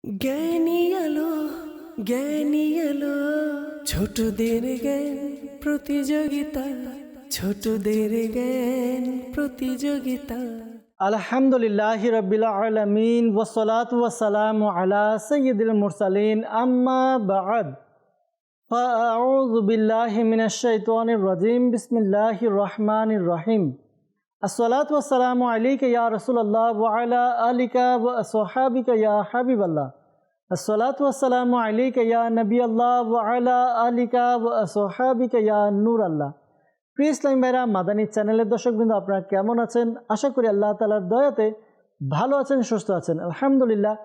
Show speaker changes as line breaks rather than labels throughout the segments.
জ্ঞানী আলো জ্ঞানী আলো ছোটদের জ্ঞান প্রতিযোগিতা ছোটদের জ্ঞান প্রতিযোগিতা।
আলহামদুলিল্লাহি রাব্বিল আলামিন ওয়াসসালাতু ওয়াসসালামু আলা সাইয়্যিদিল মুরসালিন আম্মা বা'দ ফাআউযু বিল্লাহি মিনাশ শাইতানির রাজিম বিসমিল্লাহির রহমানির রহিম। আসসালাতু ওয়াসসালামু আলাইকা ইয়া রাসূলুল্লাহ ওয়া আলা আলিকা ওয়া আসহাবিকা ইয়া হাবিবাল্লাহ। আসসালাতু ওয়াসসালামু আলাইকা ইয়া নবিয়াল্লাহ ওয়া আলা আলিকা ওয়া আসহাবিকা ইয়া নূরাল্লাহ। প্রিয় ইসলামী ভাইরা, মাদানী চ্যানেলের দর্শকবৃন্দ, আপনারা কেমন আছেন? আশা করি আল্লাহ তাআলার দয়াতে ভালো আছেন, সুস্থ আছেন। আলহামদুলিল্লাহ,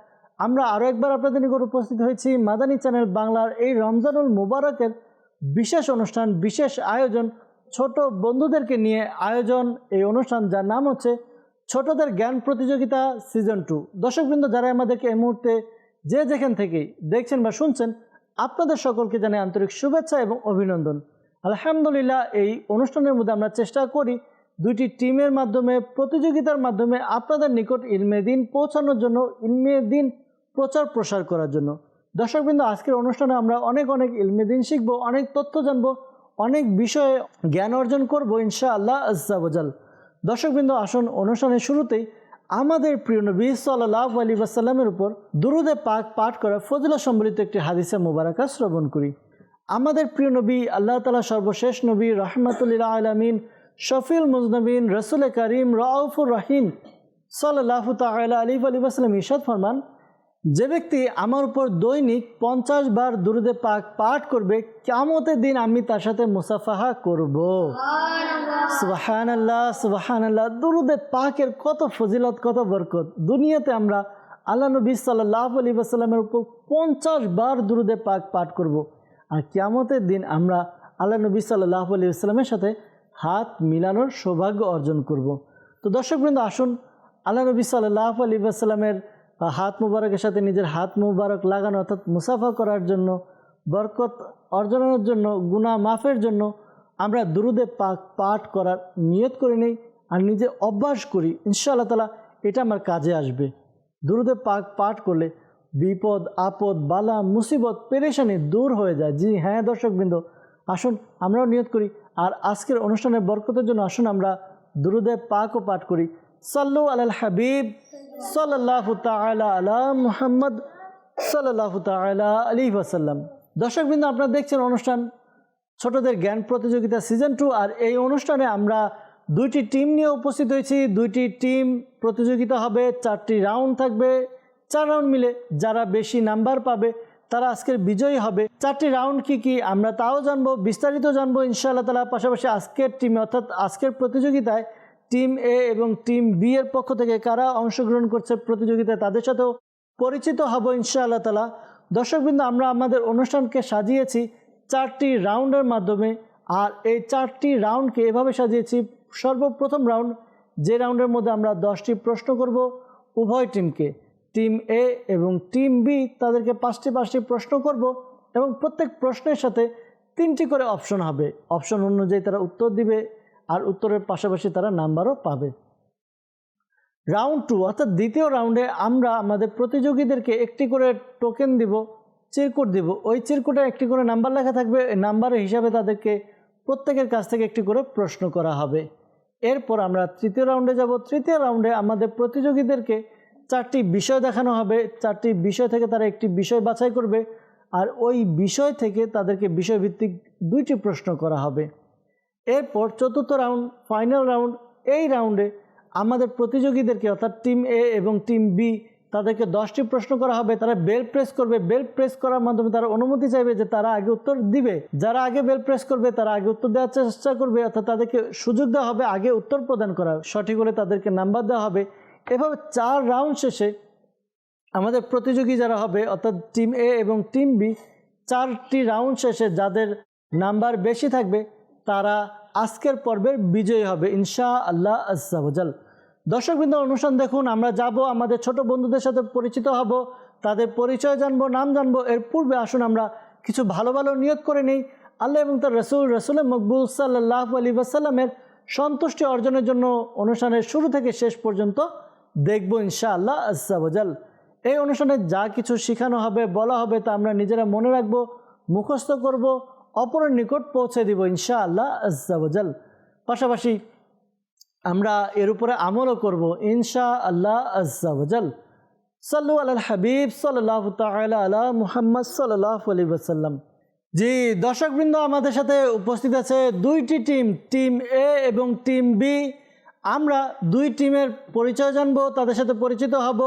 আমরা আরও একবার আপনাদের নিকট উপস্থিত হয়েছি মাদানী চ্যানেল বাংলার এই রমজানুল মুবারকের বিশেষ অনুষ্ঠান, বিশেষ আয়োজন, ছোট বন্ধুদেরকে নিয়ে আয়োজন। এই অনুষ্ঠান যার নাম হচ্ছে ছোটদের জ্ঞান প্রতিযোগিতা সিজন 2। দর্শকবৃন্দ, যারা আমাদেরকে এই মুহূর্তে যে যেখান থেকেই দেখছেন বা শুনছেন, আপনাদের সকলকে জানাই আন্তরিক শুভেচ্ছা এবং অভিনন্দন। আলহামদুলিল্লাহ, এই অনুষ্ঠানের মধ্যে আমরা চেষ্টা করি দুইটি টিমের মাধ্যমে, প্রতিযোগিতার মাধ্যমে আপনাদের নিকট ইলমে দ্বীন পৌঁছানোর জন্য, ইলমে দ্বীন প্রচার প্রসার করার জন্য। দর্শকবৃন্দ, আজকের অনুষ্ঠানে আমরা অনেক ইলমে দ্বীন শিখব, অনেক তথ্য জানবো, অনেক বিষয়ে জ্ঞান অর্জন করবো ইনশাআল্লাহ আজ্জা ওয়াজাল। দর্শকবৃন্দ, আসুন অনুষ্ঠানের শুরুতেই আমাদের প্রিয় নবী সাল্লাল্লাহু আলাইহি ওয়াসাল্লামের উপর দুরুদে পাক পাঠ করা ফজিলত সম্বলিত একটি হাদিসে মুবারাকা শ্রবণ করি। আমাদের প্রিয় নবী, আল্লাহ তাআলা সর্বশেষ নবী, রাহমাতুল লিল আলামিন, শফিউল মুজনবিন, রসুল করিম, রাউফুর রহিম সাল্লাল্লাহু তাআলা আলাইহি ওয়াসাল্লাম ইরশাদ ফরমান, যে ব্যক্তি আমার উপর দৈনিক 50 বার দুরুদে পাক পাঠ করবে, কিয়ামতের দিন আমি তার সাথে মুসাফাহা করব। সুবহানাল্লাহ সুবহানাল্লাহ। দুরুদে পাকের কত ফজিলত, কত বরকত। দুনিয়াতে আমরা আল্লাহ নবী সাল্লাল্লাহু আলাইহি ওয়াসাল্লামের উপর 50 বার দুরুদে পাক পাঠ করব, আর কিয়ামতের দিন আমরা আল্লাহ নবী সাল্লাল্লাহু আলাইহি ওয়াসাল্লামের সাথে হাত মিলানোর সৌভাগ্য অর্জন করব। তো দর্শকবৃন্দ, আসুন আল্লাহ নবী সাল্লাল্লাহু আলাইহি ওয়াসাল্লামের হাত মুবারকের সাথে নিজের হাত মুবারক লাগানো, অর্থাৎ মুসাফা করার জন্য, বরকত অর্জনের জন্য, গুনাহ মাফের জন্য আমরা দুরুদে পাক পাঠ করার নিয়ত করে নেই আর নিজে অভ্যাস করি। ইনশাআল্লাহ তাআলা এটা আমার কাজে আসবে। দুরুদে পাক পাঠ করলে বিপদ আপদ, বালা মুসিবত, পেরেশানি দূর হয়ে যায়। জি হ্যাঁ দর্শকবৃন্দ, আসুন আমরাও নিয়ত করি। আর আজকের অনুষ্ঠানের বরকতের জন্য আসুন আমরা দুরুদে পাকও পাঠ করি। সাল্লু আলাল হাবিব সাল্লাল্লাহু তাআলা আলা মুহাম্মদ সাল্লাল্লাহু তাআলা আলাইহি ওয়াসাল্লাম। দর্শকবৃন্দ, আপনারা দেখছেন অনুষ্ঠান ছোটদের জ্ঞান প্রতিযোগিতা সিজন 2। আর এই অনুষ্ঠানে আমরা দুইটি টিম নিয়ে উপস্থিত হয়েছি। দুইটি টিম প্রতিযোগিতা হবে, 4টি রাউন্ড থাকবে। 4 রাউন্ড মিলে যারা বেশি নাম্বার পাবে তারা আজকের বিজয়ী হবে। 4টি রাউন্ড কি আমরা তাও জানবো, বিস্তারিত জানবো ইনশাআল্লাহ তাআলা। পাশাপাশি আজকের টিমে, অর্থাৎ আজকের প্রতিযোগিতায় টিম এ এবং টিম বি এর পক্ষ থেকে কারা অংশগ্রহণ করছে প্রতিযোগিতায়, তাদের সাথেও পরিচিত হব ইনশাআল্লাহ তাআলা। দর্শকবৃন্দ, আমরা আমাদের অনুষ্ঠানকে সাজিয়েছি 4টি রাউন্ডের মাধ্যমে। আর এই 4টি রাউন্ডকে এভাবে সাজিয়েছি, সর্বপ্রথম রাউন্ড, যে রাউন্ডের মধ্যে আমরা 10টি প্রশ্ন করব উভয় টিমকে, টিম এ এবং টিম বি, তাদেরকে 5টি প্রশ্ন করব এবং প্রত্যেক প্রশ্নের সাথে 3টি করে অপশন হবে। অপশন অনুযায়ী তারা উত্তর দিবে আর উত্তরের পাশাপাশি তারা নাম্বারও পাবে। রাউন্ড 2 অর্থাৎ দ্বিতীয় রাউন্ডে আমরা আমাদের প্রতিযোগীদেরকে একটি করে টোকেন দিব, চিরকুট দিব। ওই চিরকুটে একটি করে নাম্বার লেখা থাকবে। নাম্বারের হিসাবে তাদেরকে প্রত্যেকের কাছ থেকে একটি করে প্রশ্ন করা হবে। এরপর আমরা তৃতীয় রাউন্ডে যাব। তৃতীয় রাউন্ডে আমাদের প্রতিযোগীদেরকে 4টি বিষয় দেখানো হবে। 4টি বিষয় থেকে তারা একটি বিষয় বাছাই করবে আর ওই বিষয় থেকে তাদেরকে বিষয়ভিত্তিক 2টি প্রশ্ন করা হবে। এরপর চতুর্থ রাউন্ড, ফাইনাল রাউন্ড। এই রাউন্ডে আমাদের প্রতিযোগীদেরকে, অর্থাৎ টিম এ এবং টিম বি, তাদেরকে 10টি প্রশ্ন করা হবে। তারা বেল প্রেস করবে। বেল প্রেস করার মাধ্যমে তারা অনুমতি চাইবে যে তারা আগে উত্তর দিবে। যারা আগে বেল প্রেস করবে তারা আগে উত্তর দেওয়ার চেষ্টা করবে, অর্থাৎ তাদেরকে সুযোগ দেওয়া হবে আগে উত্তর প্রদান করার। সঠিক হলে তাদেরকে নাম্বার দেওয়া হবে। এভাবে 4 রাউন্ড শেষে আমাদের প্রতিযোগী যারা হবে, অর্থাৎ টিম এ এবং টিম বি, 4টি রাউন্ড শেষে যাদের নাম্বার বেশি থাকবে তারা আজকের পর্বের বিজয়ী হবে ইনশাআল্লাহ আজ্জা ওয়াজাল। দর্শকবৃন্দ, অনুষ্ঠান দেখুন। আমরা যাব, আমাদের ছোট বন্ধুদের সাথে পরিচিত হব, তাদের পরিচয় জানবো, নাম জানবো। এর পূর্বে আসুন আমরা কিছু ভালো নিয়ত করে নিই। আল্লাহ এবং তার রসুল মকবুল সাল্লাল্লাহু আলাইহি ওয়াসাল্লামের সন্তুষ্টি অর্জনের জন্য অনুষ্ঠানের শুরু থেকে শেষ পর্যন্ত দেখব ইনশাআল্লাহ আজ্জা ওয়াজাল। এই অনুষ্ঠানে যা কিছু শেখানো হবে, বলা হবে, তা আমরা নিজেরা মনে রাখবো, মুখস্থ করব, অপরের নিকট পৌঁছে দিব ইনশাআল্লাহ আজ্জা ওয়াজাল। পাশাপাশি আমরা এর উপরে আমলও করব ইনশাআল্লাহ আজ্জা ওয়াজাল। সাল্লু আলাল হাবিব সাল্লাল্লাহু তাআলা আলা মুহাম্মদ সাল্লাল্লাহু আলাইহি ওয়াসাল্লাম। জি দর্শকবৃন্দ, আমাদের সাথে উপস্থিত আছে দুইটি টিম, টিম এ এবং টিম বি। আমরা দুই টিমের পরিচয় জানবো, তাদের সাথে পরিচিত হব।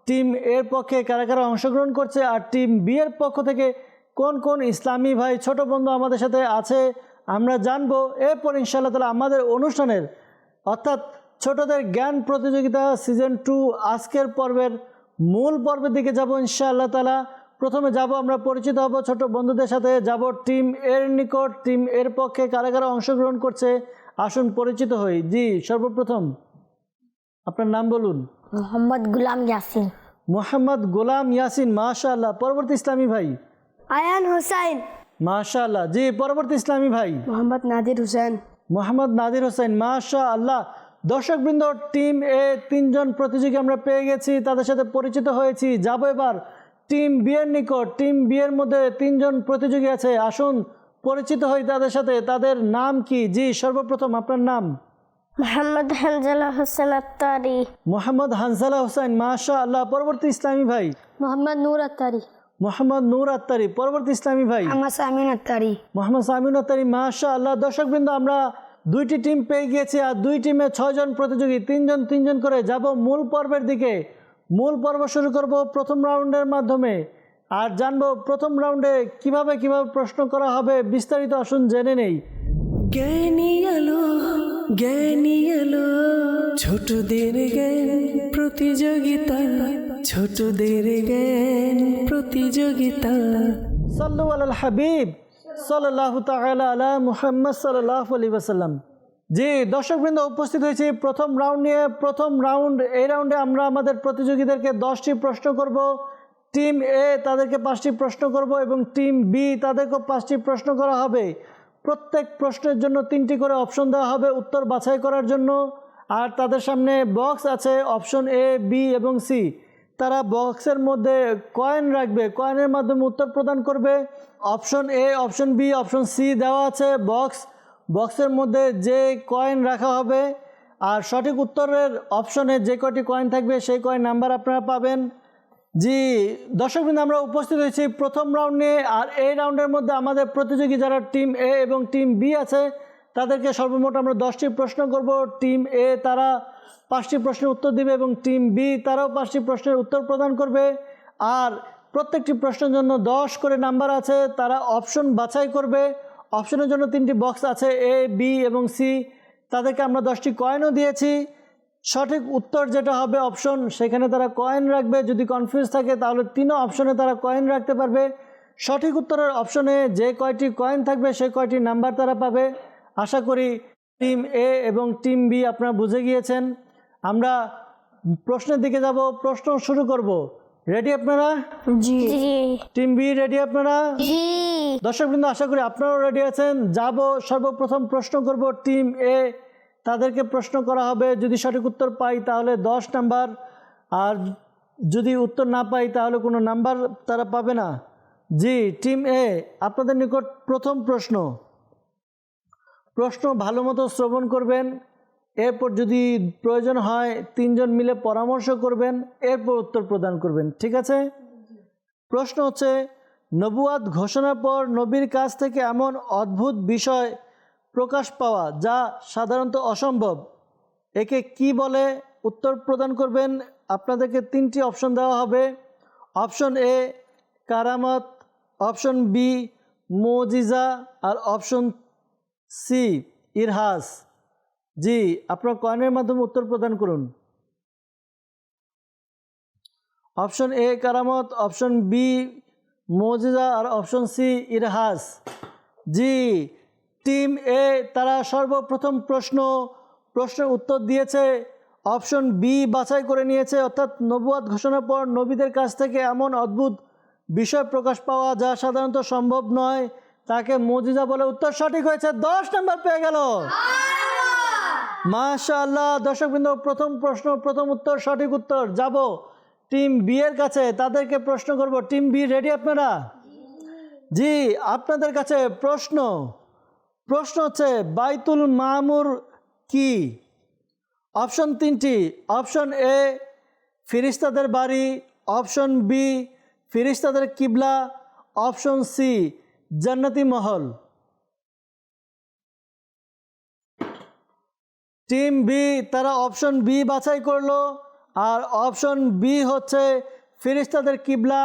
টিম এর পক্ষে কারা কারা অংশগ্রহণ করছে আর টিম বি এর পক্ষ থেকে কোন কোন ইসলামী ভাই ছোট বন্ধু আমাদের সাথে আছে আমরা জানবো। এরপর ইনশাআল্লাহ তাআলা আমাদের অনুষ্ঠানের অর্থাৎ ছোটদের জ্ঞান প্রতিযোগিতা সিজন 2 আজকের পর্বের মূল পর্বের দিকে যাব ইনশাআল্লাহ তাআলা। প্রথমে যাব আমরা পরিচিত হব ছোট বন্ধুদের সাথে, যাব টিম এর নিকট। টিম এর পক্ষে কারা কারা অংশগ্রহণ করছে আসুন পরিচিত হই। জি সর্বপ্রথম আপনার নাম বলুন।
মোহাম্মদ গুলাম ইয়াসিন।
মোহাম্মদ গোলাম ইয়াসিন, মাশাআল্লাহ। পরবর্তী ইসলামী ভাই
আয়ান হোসেন।
মাশাআল্লাহ। জি পরবর্তী ইসলামী ভাই
মোহাম্মদ নাদির হোসেন।
মোহাম্মদ নাদির হোসেন, মাশাআল্লাহ। দর্শকবৃন্দ, টিম এ 3 জন প্রতিযোগী আমরা পেয়ে গেছি, তাদের সাথে পরিচিত হয়েছি। যাব এবার টিম বি এর নিকট। টিম বি এর মধ্যে 3 জন প্রতিযোগী আছে, আসুন পরিচিত হই তাদের সাথে। তাদের নাম কি? জি সর্বপ্রথম আপনার নাম।
মোহাম্মদ হানজালা হোসেন আত্তারি।
মোহাম্মদ হানজালা হোসেন, মাশাআল্লাহ। পরবর্তী ইসলামী ভাই
মোহাম্মদ নূর আত্তারি।
মোহাম্মদ নূর আত্তারি। পরবর্তী ইসলামী ভাই
মোহাম্মদ সামিন আত্তারি।
মোহাম্মদ সামিন আত্তারি, মাশাআল্লাহ। দর্শকবৃন্দ, আমরা দুইটি টিম পেয়ে গিয়েছি আর দুই টিমে 6 জন প্রতিযোগী, 3 জন 3 জন করে যাব মূল পর্বের দিকে। মূল পর্ব শুরু করব প্রথম রাউন্ডের মাধ্যমে আর জানবো প্রথম রাউন্ডে কিভাবে প্রশ্ন করা হবে বিস্তারিত। আসুন জেনে নেই।
জ্ঞানী আলো, জ্ঞানী আলো, ছোটদের জ্ঞান প্রতিযোগিতা, ছোটদের জ্ঞান প্রতিযোগিতা।
সাল্লু আলাল হাবিব সাল্লাল্লাহু তাআলা আলা মুহাম্মদ সাল্লাল্লাহু আলাইহি ওয়াসাল্লাম। জি দর্শকবৃন্দ, উপস্থিত হয়েছি প্রথম রাউন্ড নিয়ে। প্রথম রাউন্ড, এই রাউন্ডে আমরা আমাদের প্রতিযোগীদেরকে 10টি প্রশ্ন করব। টিম এ তাদেরকে 5টি প্রশ্ন করব এবং টিম বি তাদেরকে 5টি প্রশ্ন করা হবে। প্রত্যেক প্রশ্নের জন্য 3টি করে অপশন দেওয়া হবে উত্তর বাছাই করার জন্য। আর তাদের সামনে বক্স আছে অপশন এ, বি এবং সি। তারা বক্সের মধ্যে কয়েন রাখবে, কয়েনের মাধ্যমে উত্তর প্রদান করবে। Option A, option B, option C দেওয়া আছে। বক্সের মধ্যে যে কয়েন রাখা হবে আর সঠিক উত্তরের অপশনে যে কয়টি কয়েন থাকবে সেই কয়েন নাম্বার আপনারা পাবেন। জি দর্শকবৃন্দ, আমরা উপস্থিত হয়েছি প্রথম রাউন্ড নিয়ে। আর এই রাউন্ডের মধ্যে আমাদের প্রতিযোগী যারা টিম এ এবং টিম বি আছে তাদেরকে সর্বমোট আমরা 10টি প্রশ্ন করব। টিম এ তারা 5টি প্রশ্নের উত্তর দিবে এবং টিম বি তারাও 5টি প্রশ্নের উত্তর প্রদান করবে। আর প্রত্যেকটি প্রশ্নের জন্য 10 করে নাম্বার আছে। তারা অপশন বাছাই করবে। অপশনের জন্য 3টি বক্স আছে এ, বি এবং সি। তাদেরকে আমরা 10টি কয়েনও দিয়েছি। সঠিক উত্তর যেটা হবে অপশন, সেখানে তারা কয়েন রাখবে। যদি কনফিউজ থাকে তাহলে 3 অপশনে তারা কয়েন রাখতে পারবে। সঠিক উত্তরের অপশনে যে কয়টি কয়েন থাকবে সেই কয়টি নাম্বার তারা পাবে। আশা করি টিম এ এবং টিম বি আপনারা বুঝে গিয়েছেন। আমরা প্রশ্নের দিকে যাব, প্রশ্ন শুরু করব। রেডি আপনারা?
জি
টিম বি রেডি আপনারা?
জি।
দর্শকবৃন্দ, আশা করি আপনারাও রেডি আছেন। যাব সর্বপ্রথম প্রশ্ন করব টিম এ। তাদেরকে প্রশ্ন করা হবে, যদি সঠিক উত্তর পাই তাহলে 10 নাম্বার, আর যদি উত্তর না পাই তাহলে কোনো নাম্বার তারা পাবে না। জি টিম এ, আপনাদের নিকট প্রথম প্রশ্ন ভালো মতো শ্রবণ করবেন। এরপর যদি প্রয়োজন হয় 3 জন মিলে পরামর্শ করবেন, এরপর উত্তর প্রদান করবেন, ঠিক আছে? প্রশ্ন হচ্ছে, নবুয়াত ঘোষণার পর নবীর কাছ থেকে এমন অদ্ভুত বিষয় প্রকাশ পাওয়া যা সাধারণত অসম্ভব, একে কি বলে? উত্তর প্রদান করবেন। আপনাদেরকে 3টি অপশন দেওয়া হবে। অপশন এ কারামত, অপশন বি মুজিজা আর অপশন সি ইরহাস। জি আপনার কয়েনের মাধ্যমে উত্তর প্রদান করুন। অপশন এ কারামত, অপশন বি মুজিজা আর অপশন সি ইরহাস। জি টিম এ তারা সর্বপ্রথম প্রশ্নের উত্তর দিয়েছে, অপশন বি বাছাই করে নিয়েছে, অর্থাৎ নবুয়াত ঘোষণার পর নবীদের কাছ থেকে এমন অদ্ভুত বিষয় প্রকাশ পাওয়া যা সাধারণত সম্ভব নয় তাকে মুজিজা বলে। উত্তর সঠিক হয়েছে, 10 নাম্বার পেয়ে গেল। মাশাআল্লাহ। দর্শকবৃন্দ, প্রথম প্রশ্ন প্রথম উত্তর সঠিক উত্তর। যাব টিম বি এর কাছে, তাদেরকে প্রশ্ন করব। টিম বি রেডি আপনারা? জি, আপনাদের কাছে প্রশ্ন হচ্ছে বাইতুল মামুর কি? অপশন 3টি। অপশন এ ফিরিস্তাদের বাড়ি, অপশন বি ফিরিস্তাদের কিবলা, অপশন সি জান্নাতি মহল। টিম বি তারা অপশন বি বাছাই করলো, আর অপশন বি হচ্ছে ফিরিস্তাদের কিবলা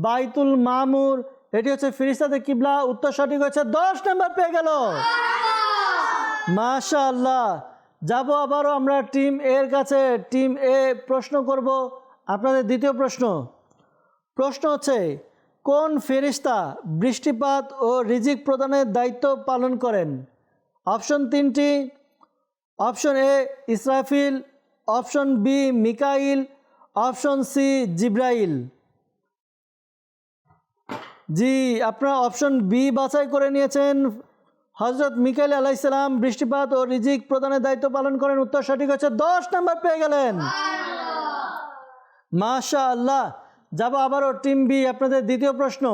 বাইতুল মামুর, এটি হচ্ছে ফিরিস্তাদের কিবলা। উত্তর সঠিক হচ্ছে, 10 নম্বর পেয়ে গেল। মাশাআল্লাহ। যাব আবারও আমরা টিম এর কাছে। টিম এ প্রশ্ন করব আপনাদের দ্বিতীয় প্রশ্ন হচ্ছে কোন ফেরেশতা বৃষ্টিপাত ও রিজিক প্রদানের দায়িত্ব পালন করেন? অপশন 3টি। Option A Israfil, option B Mikail, option C Jibrail. জি, আপনারা অপশন বি বাছাই করে নিয়েছেন। হজরত মিকাইল আলাইহিস সালাম বৃষ্টিপাত ও রিজিক প্রদানের দায়িত্ব পালন করেন। উত্তর সঠিক হচ্ছে, 10 নম্বর পেয়ে গেলেন। মাশাআল্লাহ। যাব আবারও টিম বি আপনাদের দ্বিতীয় প্রশ্ন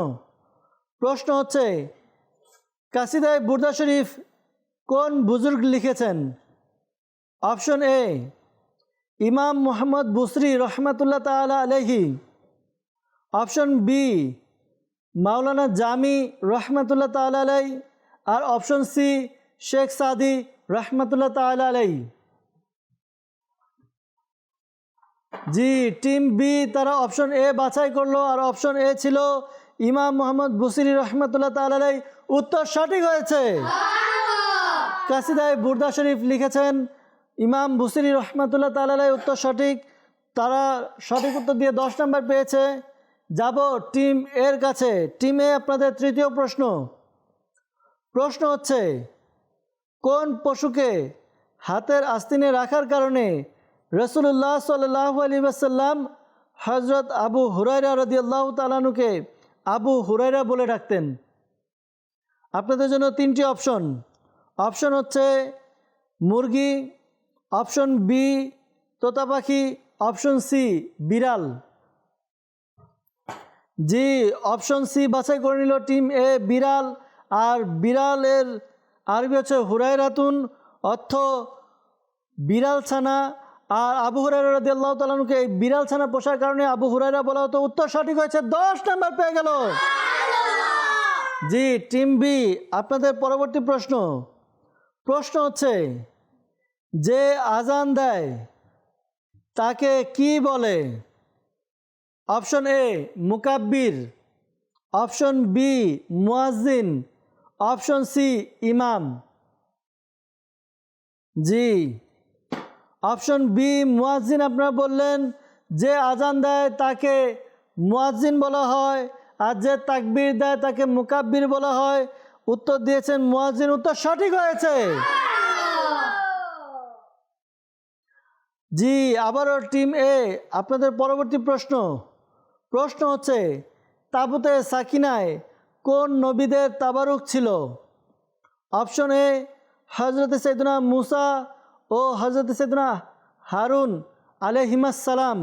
হচ্ছে কাসিদায়ে বুরদা শরীফ কোন বুজুর্গ লিখেছেন? অপশন এ ইমাম মুহাম্মদ বুসরি রহমাতুল্লাহ তাআলা আলাইহি, অপশন বি মাওলানা জামি রহমাতুল্লাহ তাআলা আলাইহি, আর অপশন সি শেখ সাদি রহমাতুল্লাহ তাআলা আলাইহি। জি, টিম বি তারা অপশন এ বাছাই করলো, আর অপশন এ ছিল ইমাম মুহাম্মদ বুসরি রহমাতুল্লাহ তাআলা আলাইহি। উত্তর সঠিক হয়েছে। কাসিদায়ে বুরদা শরীফ লিখেছেন ইমাম বুসরি রহমাতুল্লাহ তাআলা আলাইহি। উত্তর সঠিক। তারা সঠিক উত্তর দিয়ে 10 নম্বর পেয়েছে। যাব টিম এর কাছে। টিম এ আপনাদের তৃতীয় প্রশ্ন হচ্ছে কোন পশুকে হাতের আস্তিনে রাখার কারণে রাসূলুল্লাহ সাল্লাল্লাহু আলাইহি ওয়াসাল্লাম হযরত আবু হুরায়রা রাদিয়াল্লাহু তাআলা আনহুকে আবু হুরায়রা বলে ডাকতেন? আপনাদের জন্য 3টি অপশন হচ্ছে মুরগি, অপশন বি তোতা পাখি, অপশন সি বিড়াল। জি, অপশন সি বাছাই করে নিল টিম এ বিড়াল। আর বিড়ালের আরবি হচ্ছে হুরায়রাতুন, অর্থ বিড়াল ছানা। আর আবু হুরায়রা রাদিয়াল্লাহু তাআলা আনহুকে এই বিড়াল ছানা পোষার কারণে আবু হুরায়রা বলা হতো। উত্তর সঠিক হয়েছে, 10 নম্বর পেয়ে গেল। জি, টিম বি আপনাদের পরবর্তী প্রশ্ন হচ্ছে যে আজান দেয় তাকে কি বলে? অপশন এ মুকাব্বির, অপশন বি মুয়াজ্জিন, অপশন সি ইমাম। জি, অপশন বি মুয়াজ্জিন আপনারা বললেন। যে আজান দেয় তাকে মুয়াজ্জিন বলা হয়, আর যে তাকবীর দেয় তাকে মুকাব্বির বলা হয়। উত্তর দিয়েছেন মুয়াজ্জিন। উত্তর সঠিক হয়েছে। জি, আবারও টিম এ আপনাদের পরবর্তী প্রশ্ন হচ্ছে তাবুতে সাকিনায় কোন নবীদের তাবারুক ছিল? অপশন এ হজরত সৈয়দনা মুসা ও হজরত সৈয়দনা হারুন আলাইহিমাস সালাম,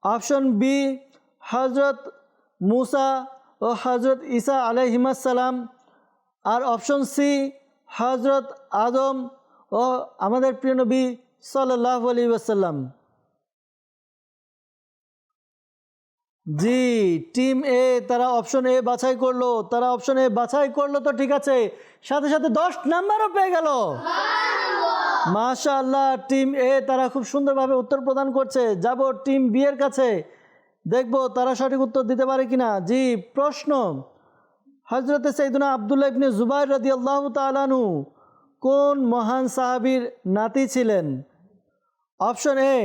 অপশন বি হজরত মুসা ও হজরত ঈসা আলাইহিমাস সালাম, আর অপশন সি হজরত আদম ও আমাদের প্রিয় নবী সাল্লাল্লাহু আলাইহি ওয়াসাল্লাম। জি, টিম এ তারা অপশন এ বাছাই করলো। তো ঠিক আছে, সাথে সাথে 10 নাম্বারও পেয়ে গেল। মাশাআল্লাহ। টিম এ তারা খুব সুন্দরভাবে উত্তর প্রদান করছে। যাব টিম বি এর কাছে, দেখব তারা সঠিক উত্তর দিতে পারে কিনা। জি, প্রশ্ন হযরত সাইয়েদনা আব্দুল্লাহ ইবনে জুবাইর রাদিয়াল্লাহু তাআলা আনহু কোন মহান সাহাবীর নাতি ছিলেন? অপশন এ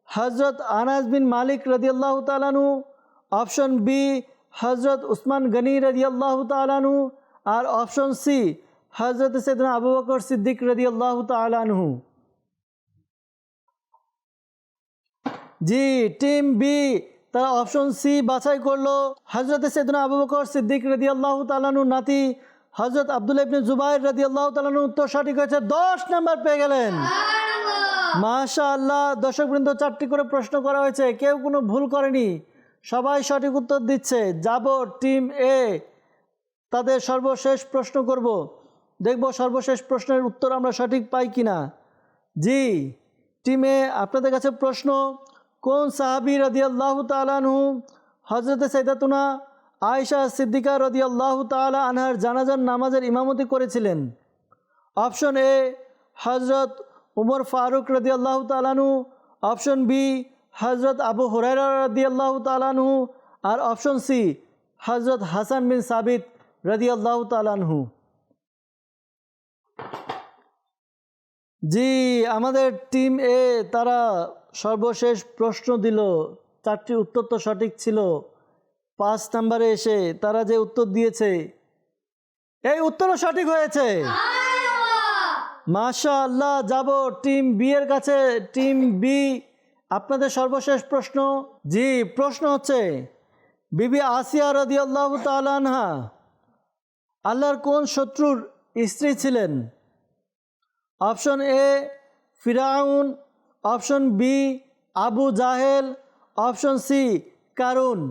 হজরত আনাস বিন মালিক রাদিয়াল্লাহু তাআলা আনহু, অপশন বি হজরত উসমান গনি রাদিয়াল্লাহু তাআলা আনহু, আর অপশন সি হজরত সাইয়েদনা আবু বকর সিদ্দিক রাদিয়াল্লাহু তাআলা আনহু। জি, টিম বি তারা অপশন সি বাছাই করলো। হজরত সাইয়েদনা আবু বকর সিদ্দিক রাদিয়াল্লাহু তাআলা আনহুর নাতি হজরত আব্দুল্লাহ ইবনে জুবাইর রাদিয়াল্লাহু তাআলা আনহু। উত্তর সঠিক হয়েছে, 10 নাম্বার পেয়ে গেলেন। মাশাআল্লাহ, দর্শকবৃন্দ 4টি করে প্রশ্ন করা হয়েছে, কেউ কোনো ভুল করেনি, সবাই সঠিক উত্তর দিচ্ছে। যাব টিম এ, তাদের সর্বশেষ প্রশ্ন করব, দেখব সর্বশেষ প্রশ্নের উত্তর আমরা সঠিক পাই কিনা। জি টিম এ, আপনাদের কাছে প্রশ্ন, কোন সাহাবী রাদিয়াল্লাহু তাআলা আনহু হযরত সাইয়্যিদাতুনা আয়েশা সিদ্দিকা রাদিয়াল্লাহু তাআলা আনহার জানাজার নামাজের ইমামতি করেছিলেন? অপশন এ হযরত উমর ফারুক রাদিয়াল্লাহু তাআলা আনহু, অপশন বি হযরত আবু হুরায়রা রাদিয়াল্লাহু তাআলা আনহু, আর অপশন সি হযরত হাসান বিন সাবিত রাদিয়াল্লাহু তাআলা আনহু। জি, আমাদের টিম এ তারা সর্বশেষ প্রশ্ন দিল, 4টি উত্তর তো সঠিক ছিল, 5 নম্বরে এসে তারা যে উত্তর দিয়েছে এই উত্তরও সঠিক হয়েছে। মাশাআল্লাহ, যাব টিম বি এর কাছে। টিম বি, আপনাদের সর্বশেষ প্রশ্ন। জি, প্রশ্ন হচ্ছে, বিবি আসিয়া রাদিয়াল্লাহু তাআলা আনহা আল্লাহর কোন শত্রুর স্ত্রী ছিলেন? অপশন এ ফিরাউন, অপশন বি আবু জাহেল, অপশন সি কারুন।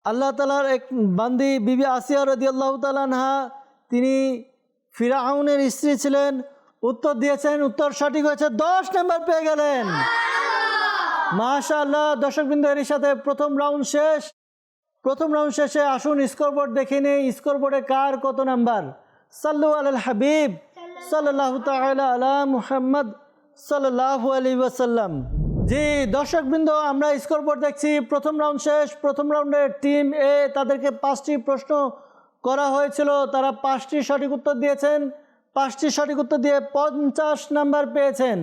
আল্লাহ তাআলার এক বান্দি বিবি আসিয়া রাদিয়াল্লাহু তাআলা আনহা, তিনি ফিরাউনের স্ত্রী ছিলেন। উত্তর দিয়েছেন, উত্তর সঠিক হয়েছে, 10 নম্বর পেয়ে গেলেন। মাশাআল্লাহ, দর্শকবৃন্দ, এর সাথে প্রথম রাউন্ড শেষ। প্রথম রাউন্ড শেষে আসুন স্কোরবোর্ড দেখে নেই, স্কোরবোর্ডে কার কত নাম্বার। সাল্লু আলাল হাবিব সাল্লাল্লাহু তাআলা আলা মুহাম্মদ সাল্লাল্লাহু আলাইহি ওয়াসাল্লাম। জি দর্শকবৃন্দ, আমরা স্কোরবোর্ড দেখছি, প্রথম রাউন্ড শেষ। প্রথম রাউন্ডে টিম এ, তাদেরকে 5টি প্রশ্ন করা হয়েছিল, তারা 5টি সঠিক উত্তর দিয়েছেন, 5টি সঠিক উত্তর দিয়ে 50 নাম্বার পেয়েছেন।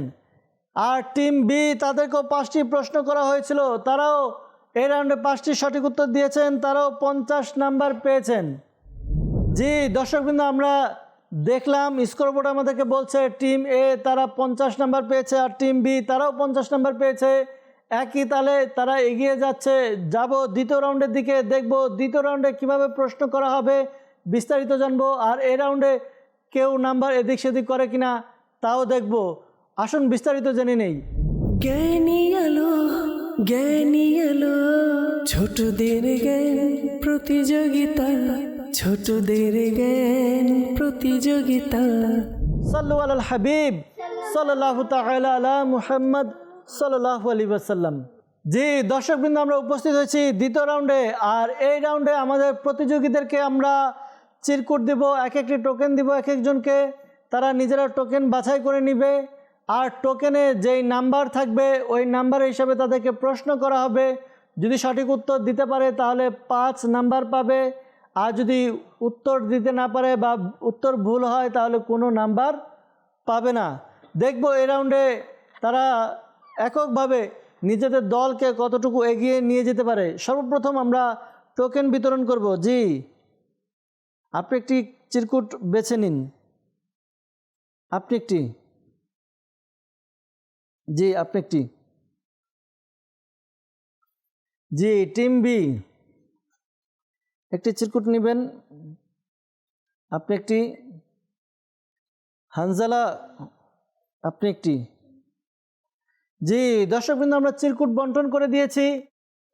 আর টিম বি, তাদেরকেও 5টি প্রশ্ন করা হয়েছিল, তারাও এই রাউন্ডে 5টি সঠিক উত্তর দিয়েছেন, তারাও 50 নাম্বার পেয়েছেন। জি দর্শকবৃন্দ, আমরা দেখলাম স্কোরবোর্ড আমাদেরকে বলছে টিম এ তারা 50 নাম্বার পেয়েছে, আর টিম বি তারাও 50 নাম্বার পেয়েছে। একই তালে তারা এগিয়ে যাচ্ছে। যাব দ্বিতীয় রাউন্ডের দিকে, দেখব দ্বিতীয় রাউন্ডে কিভাবে প্রশ্ন করা হবে, বিস্তারিত জানবো। আর এই রাউন্ডে কেউ নাম্বার এদিক সেদিক করে কিনা তাও দেখব। আসুন বিস্তারিত জেনে নেই।
জ্ঞানী আলো, জ্ঞানী আলো, ছোটদের জ্ঞান প্রতিযোগিতা, ছোটদের জ্ঞান প্রতিযোগিতা।
সাল্লু আলাল হাবিব সাল্লাল্লাহু তাআলা আলা মুহাম্মদ সাল্লাল্লাহু আলাইহি ওয়াসাল্লাম। জি দর্শকবৃন্দ, আমরা উপস্থিত হয়েছি দ্বিতীয় রাউন্ডে। আর এই রাউন্ডে আমাদের প্রতিযোগীদেরকে আমরা চিরকুট দিব, এক একটি টোকেন দিব এক একজনকে, তারা নিজেরা টোকেন বাছাই করে নেবে। আর টোকেনে যেই নাম্বার থাকবে ওই নাম্বার হিসাবে তাদেরকে প্রশ্ন করা হবে। যদি সঠিক উত্তর দিতে পারে তাহলে 5 নাম্বার পাবে, আর যদি উত্তর দিতে না পারে বা উত্তর ভুল হয় তাহলে কোনো নাম্বার পাবে না। দেখব এই রাউন্ডে তারা এককভাবে নিজেদের দলকে কতটুকু এগিয়ে নিয়ে যেতে পারে। সর্বপ্রথম আমরা টোকেন বিতরণ করব। জি, আপনি একটি চিরকুট বেছে নিন। আপনি একটি, জি আপনি একটি। জি টিম বি একটি চিরকুট নেবেন, আপনি একটি। হানজালা আপনি একটি। জি দর্শকবৃন্দ, আমরা চিরকুট বন্টন করে দিয়েছি,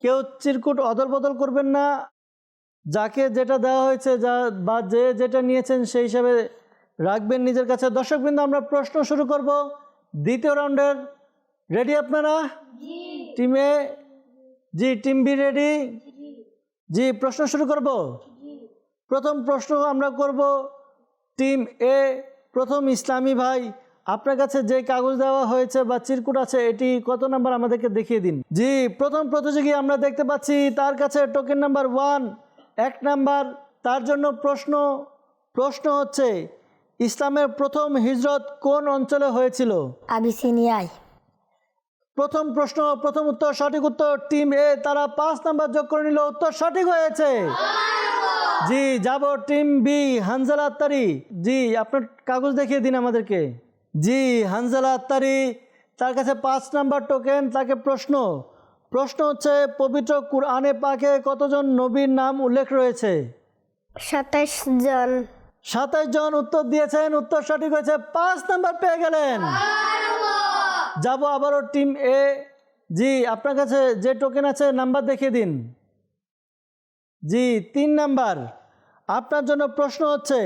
কেউ চিরকুট অদল বদল করবেন না, যাকে যেটা দেওয়া হয়েছে বা যে যেটা নিয়েছেন সেই হিসাবে রাখবেন নিজের কাছে। দর্শকবৃন্দ, আমরা প্রশ্ন শুরু করব দ্বিতীয় রাউন্ডের। রেডি আপনারা? টিমে, জি টিম বি রেডি? জি, প্রশ্ন শুরু করব। প্রথম প্রশ্ন আমরা করব টিম এ। প্রথম ইসলামী ভাই, আপনার কাছে যে কাগজ দেওয়া হয়েছে বা চিরকুট আছে এটি কত নাম্বার আমাদেরকে দেখিয়ে দিন। জি, প্রথম প্রতিযোগী আমরা দেখতে পাচ্ছি, তার কাছে টোকেন নাম্বার 1, 1 নাম্বার। তার জন্য প্রশ্ন হচ্ছে, ইসলামের প্রথম হিজরত কোন অঞ্চলে হয়েছিল?
আবিসিনিয়ায়।
প্রথম প্রশ্ন, প্রথম উত্তর সঠিক উত্তর। টিম এ তারা 5 নাম্বার যোগ করে নিল, উত্তর সঠিক হয়েছে। জি, যাব টিম বি। হানজালা আত্তারি, জি আপনার কাগজ দেখিয়ে দিন আমাদেরকে। জি, হানজালা আত্তারি, তার কাছে 5 নাম্বার টোকেন। তাকে প্রশ্ন হচ্ছে, পবিত্র কুরআনে পাকে কতজন নবীর নাম উল্লেখ রয়েছে?
27 জন।
27 জন উত্তর দিয়েছেন, উত্তর সঠিক হয়েছে, 5 নাম্বার পেয়ে গেলেন। যাব আবারও টিম এ। জি, আপনার কাছে যে টোকেন আছে নাম্বার দেখিয়ে দিন। জি, 3 নাম্বার। আপনার জন্য প্রশ্ন হচ্ছে,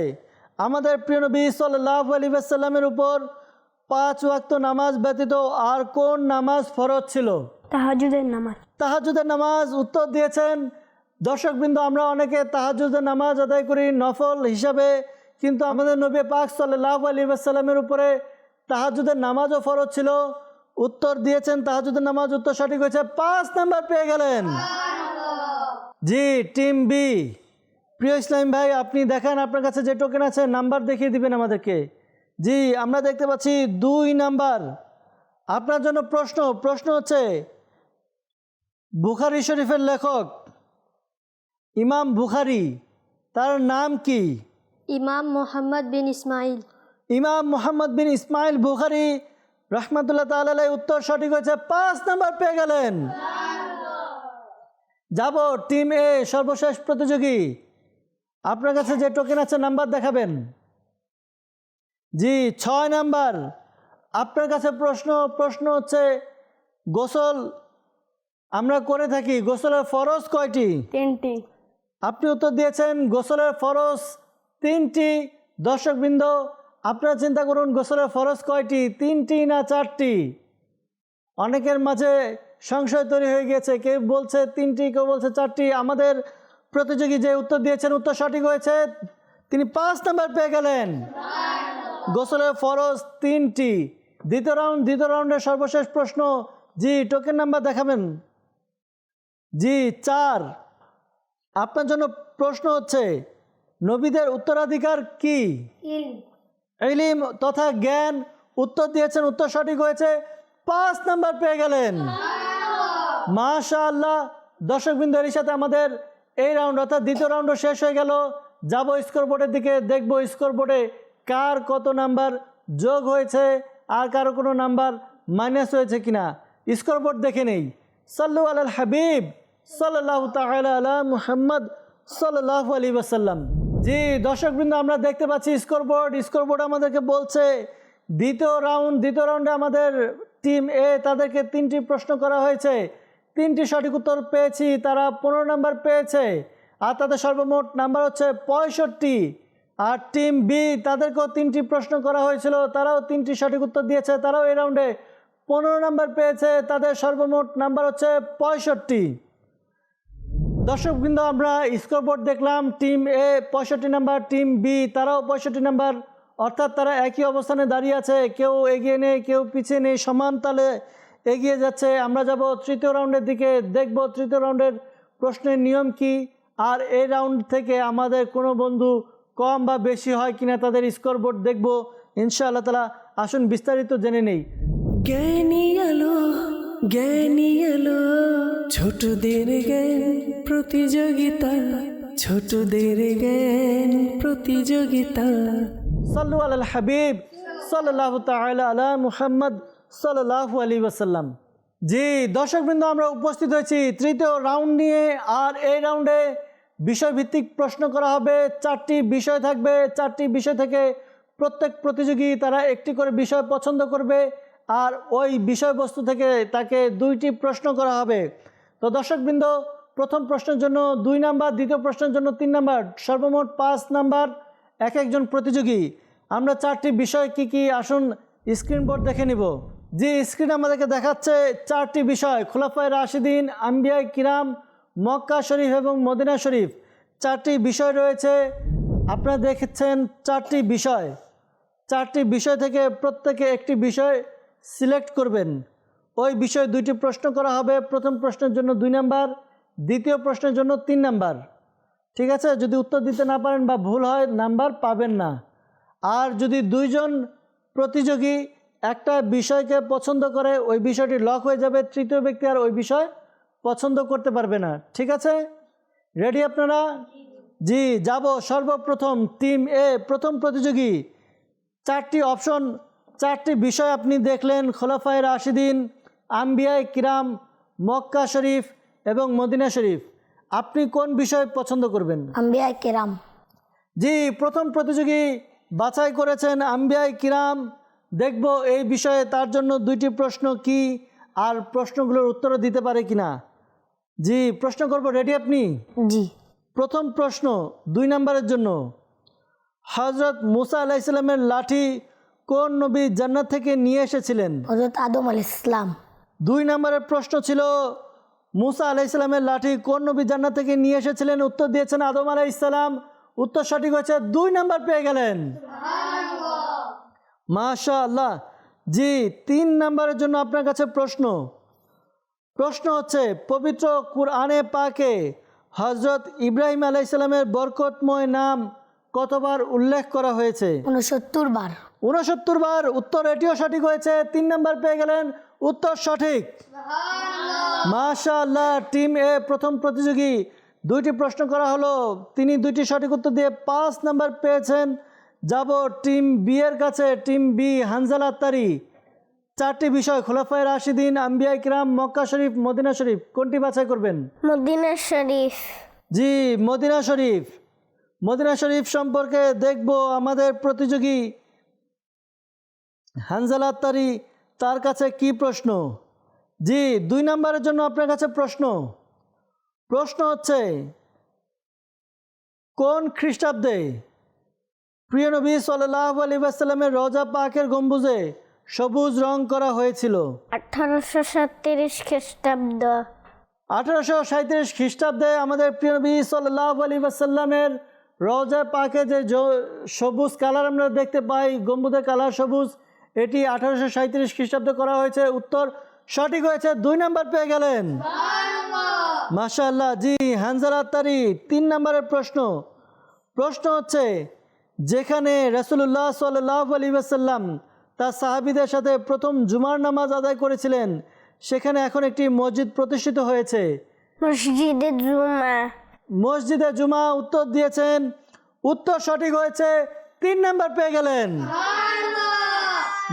আমাদের প্রিয় নবী সাল্লাল্লাহু আলাইহি ওয়াসাল্লামের উপর 5 ওয়াক্ত নামাজ ব্যতীত আর কোন নামাজ ফরজ ছিল?
তাহাজ্জুদের নামাজ।
তাহাজ্জুদের নামাজ উত্তর দিয়েছেন। দর্শকবৃন্দ, আমরা অনেকে তাহাজ্জুদের নামাজ আদায় করি নফল হিসাবে, কিন্তু আমাদের নবী পাক সাল্লাল্লাহু আলাইহি ওয়াসাল্লামের উপরে তাহাজ্জুদের নামাজও ফরজ ছিল। উত্তর দিয়েছেন তাহাজ্জুদের নামাজ, উত্তর সঠিক হয়েছে, 5 নাম্বার পেয়ে গেলেন। জি, টিম বি। প্রিয় ইসলাম ভাই, আপনি দেখেন আপনার কাছে যে টোকেন আছে নাম্বার দেখিয়ে দিবেন আমাদেরকে। জি, আমরা দেখতে পাচ্ছি 2 নাম্বার। আপনার জন্য প্রশ্ন হচ্ছে, বুখারী শরীফের লেখক ইমাম বুখারী, তার নাম কি?
ইমাম মোহাম্মদ বিন ইসমাইল।
ইমাম মোহাম্মদ বিন ইসমাইল বুখারী রহমাতুল্লাহ তাআলা আলাইহি, উত্তর সঠিক হয়েছে, 5 নাম্বার পেয়ে গেলেন। যাব টিম এ, সর্বশেষ প্রতিযোগী। আপনার কাছে যে টোকেন আছে নাম্বার দেখাবেন। জি, 6 নাম্বার। আপনার কাছে প্রশ্ন হচ্ছে, গোসল আমরা করে থাকি, গোসলের ফরজ কয়টি?
3টি।
আপনি উত্তর দিয়েছেন গোসলের ফরজ 3টি। দর্শকবৃন্দ, আপনারা চিন্তা করুন গোসলের ফরজ কয়টি, 3টি না 4টি? অনেকের মাঝে সংশয় তৈরি হয়ে গিয়েছে, কেউ বলছে 3টি, কেউ বলছে 4টি। আমাদের প্রতিযোগী যে উত্তর দিয়েছেন উত্তর সঠিক হয়েছে, তিনি 5 নাম্বার পেয়ে গেলেন। গোসলের ফরজ 3টি। দ্বিতীয় রাউন্ডের সর্বশেষ প্রশ্ন। জি, টোকেন নাম্বার দেখাবেন। জি, 4। আপনার জন্য প্রশ্ন হচ্ছে, নবীদের উত্তরাধিকার কি? ইলম তথা জ্ঞান। উত্তর দিয়েছেন, উত্তর সঠিক হয়েছে, 5 নাম্বার পেয়ে গেলেন। মাশাআল্লাহ। দর্শকবৃন্দ, এর সাথে আমাদের এই রাউন্ড অর্থাৎ দ্বিতীয় রাউন্ডও শেষ হয়ে গেল। যাব স্কোরবোর্ডের দিকে, দেখব স্কোরবোর্ডে কার কত নাম্বার যোগ হয়েছে আর কারো কোনো নাম্বার মাইনাস হয়েছে কিনা। স্কোরবোর্ড দেখে নেই। সাল্লু আলাল হাবিব সাল্লাল্লাহু তাআলা আলা মুহাম্মদ সাল্লাল্লাহু আলাইহি ওয়াসাল্লাম। জি, দর্শকবৃন্দ, আমরা দেখতে পাচ্ছি স্কোরবোর্ড আমাদেরকে বলছে দ্বিতীয় রাউন্ডে আমাদের টিম এ, তাদেরকে 3টি প্রশ্ন করা হয়েছে, 3টি সঠিক উত্তর পেয়েছি, তারা 15 নাম্বার পেয়েছে, আর তাদের সর্বমোট নাম্বার হচ্ছে 65। আর টিম বি, তাদেরকেও 3টি প্রশ্ন করা হয়েছিল, তারাও 3টি সঠিক উত্তর দিয়েছে, তারাও এই রাউন্ডে 15 নাম্বার পেয়েছে, তাদের সর্বমোট নাম্বার হচ্ছে 65। দর্শকবৃন্দ, আমরা স্কোরবোর্ড দেখলাম, টিম এ 65 নাম্বার, টিম বি তারাও 65 নাম্বার, অর্থাৎ তারা একই অবস্থানে দাঁড়িয়ে আছে, কেউ এগিয়ে নেই কেউ পিছিয়ে নেই, সমান তালে এগিয়ে যাচ্ছে। আমরা যাব তৃতীয় রাউন্ডের দিকে, দেখব তৃতীয় রাউন্ডের প্রশ্নের নিয়ম কি, আর এই রাউন্ড থেকে আমাদের কোনো বন্ধু কম বা বেশি হয় কিনা তাদের স্কোরবোর্ড দেখব ইনশাআল্লাহ তাআলা। আসুন বিস্তারিত জেনে নেই।
জ্ঞানী আলো ছোটদের জ্ঞান প্রতিযোগিতা, ছোটদের জ্ঞান প্রতিযোগিতা।
সাল্লু আলাল হাবিব সাল্লাল্লাহু তাআলা আলা মুহাম্মদ সাল্লাল্লাহু আলাইহি ওয়াসাল্লাম। জি, দর্শকবৃন্দ, আমরা উপস্থিত হয়েছি তৃতীয় রাউন্ড নিয়ে। আর এই রাউন্ডে বিষয়ভিত্তিক প্রশ্ন করা হবে, 4টি বিষয় থাকবে। 4টি বিষয় থেকে প্রত্যেক প্রতিযোগী তারা একটি করে বিষয় পছন্দ করবে, আর ওই বিষয়বস্তু থেকে তাকে 2টি প্রশ্ন করা হবে। তো দর্শকবৃন্দ, প্রথম প্রশ্নের জন্য 2 নাম্বার, দ্বিতীয় প্রশ্নের জন্য 3 নাম্বার, সর্বমোট 5 নাম্বার এক একজন প্রতিযোগী। আমরা 4টি বিষয় কি কি, আসুন স্ক্রিনবোর্ড দেখে নিব। জি, স্ক্রিন আমাদেরকে দেখাচ্ছে 4টি বিষয়, খুলাফায়ে রাশিদিন, আম্বিয়ায়ে কিরাম, মক্কা শরীফ এবং মদিনা শরীফ। 4টি বিষয় রয়েছে, আপনারা দেখেছেন 4টি বিষয়। 4টি বিষয় থেকে প্রত্যেকে একটি বিষয় সিলেক্ট করবেন। ওই বিষয়ে 2টি প্রশ্ন করা হবে। প্রথম প্রশ্নের জন্য 2 নাম্বার, দ্বিতীয় প্রশ্নের জন্য 3 নাম্বার। ঠিক আছে? যদি উত্তর দিতে না পারেন বা ভুল হয় নাম্বার পাবেন না। আর যদি 2 জন প্রতিযোগী একটা বিষয়কে পছন্দ করে, ওই বিষয়টি লক হয়ে যাবে, তৃতীয় ব্যক্তি আর ওই বিষয় পছন্দ করতে পারবে না। ঠিক আছে? রেডি আপনারা? জি, যাব সর্বপ্রথম টিম এ, প্রথম প্রতিযোগী। 4টি অপশন, 4টি বিষয় আপনি দেখলেন, খোলাফায়ে রাশিদিন, আম্বিয়ায়ে কিরাম, মক্কা শরীফ এবং মদিনা শরীফ। আপনি কোন বিষয় পছন্দ করবেন?
আম্বিয়ায়ে কেরাম।
জি, প্রথম প্রতিযোগী বাছাই করেছেন আম্বিয়ায়ে কিরাম। দেখব এই বিষয়ে তার জন্য 2টি প্রশ্ন কি আর প্রশ্নগুলোর উত্তরও দিতে পারে কিনা। জি, প্রশ্ন করব, রেডি আপনি?
জি।
প্রথম প্রশ্ন 2 নম্বরের জন্য। হযরত মুসা আলাইহিস সালামের লাঠি কোন নবী জান্নাত থেকে নিয়ে এসেছিলেন?
হযরত আদম আলাইহিস সালাম।
2 নম্বরের প্রশ্ন ছিল মুসা আলাইহিস সালামের লাঠি কোন নবী জান্নাত থেকে নিয়ে এসেছিলেন? উত্তর দিয়েছেন আদম আলাইহিস সালাম। উত্তর সঠিক হয়েছে, 2 নম্বর পেয়ে গেলেন। মাশাআল্লাহ। জি, 3 নম্বরের জন্য আপনার কাছে প্রশ্ন হচ্ছে পবিত্র কুরআনে পাকে হযরত ইব্রাহিম আলাইহিস সালামের বরকতময় নাম কতবার উল্লেখ করা হয়েছে?
69 বার।
69 বার। উত্তর এটিও সঠিক হয়েছে, 3 নম্বর পেয়ে গেলেন। উত্তর সঠিক। মাশাআল্লাহ। টিম এ প্রথম প্রতিযোগী 2টি প্রশ্ন করা হলো, তিনি 2টি সঠিক উত্তর দিয়ে 5 নম্বর পেয়েছেন। যাব টিম বি এর কাছে। টিম বি, হানজালা আত্তারি 4টি বিষয় খোলাফায়ে রাশিদিন, আম্বিয়ায়ে কিরাম, মক্কা শরীফ, মদিনা শরীফ, কোনটি বাছাই করবেন?
মদিনা শরীফ।
জি, মদিনা শরীফ। মদিনা শরীফ সম্পর্কে দেখব আমাদের প্রতিযোগী হানজালা আত্তারি, তার কাছে কি প্রশ্ন। জি, 2 নম্বরের জন্য আপনার কাছে প্রশ্ন হচ্ছে কোন খ্রিস্টাব্দে প্রিয় নবী সাল্লাল্লাহু আলাইহি ওয়াসাল্লামের রওজা পাকের গম্বুজে সবুজ রং করা হয়েছিল?
1837 খ্রিস্টাব্দ।
1837 খ্রিস্টাব্দে আমাদের প্রিয় নবী সাল্লাল্লাহু আলাইহি ওয়াসাল্লামের রওজা পাকে যে সবুজ কালার আমরা দেখতে পাই, গম্বুজের কালার সবুজ, এটি 1837 খ্রিস্টাব্দে করা হয়েছে। উত্তর সঠিক হয়েছে, 2 নম্বর পেয়ে গেলেন। মাশাআল্লাহ। জি, হানজালা আত্তারি 3 নম্বরের প্রশ্ন হচ্ছে যেখানে রাসূলুল্লাহ সাল্লাল্লাহু আলাইহি ওয়াসাল্লাম তার সাহাবীদের সাথে প্রথম জুমার নামাজ আদায় করেছিলেন, সেখানে এখন একটি মসজিদ প্রতিষ্ঠিত হয়েছে।
মসজিদে জুমা।
মসজিদে জুমা। উত্তর দিয়েছেন, উত্তর সঠিক হয়েছে, 3 নম্বর পেয়ে গেলেন।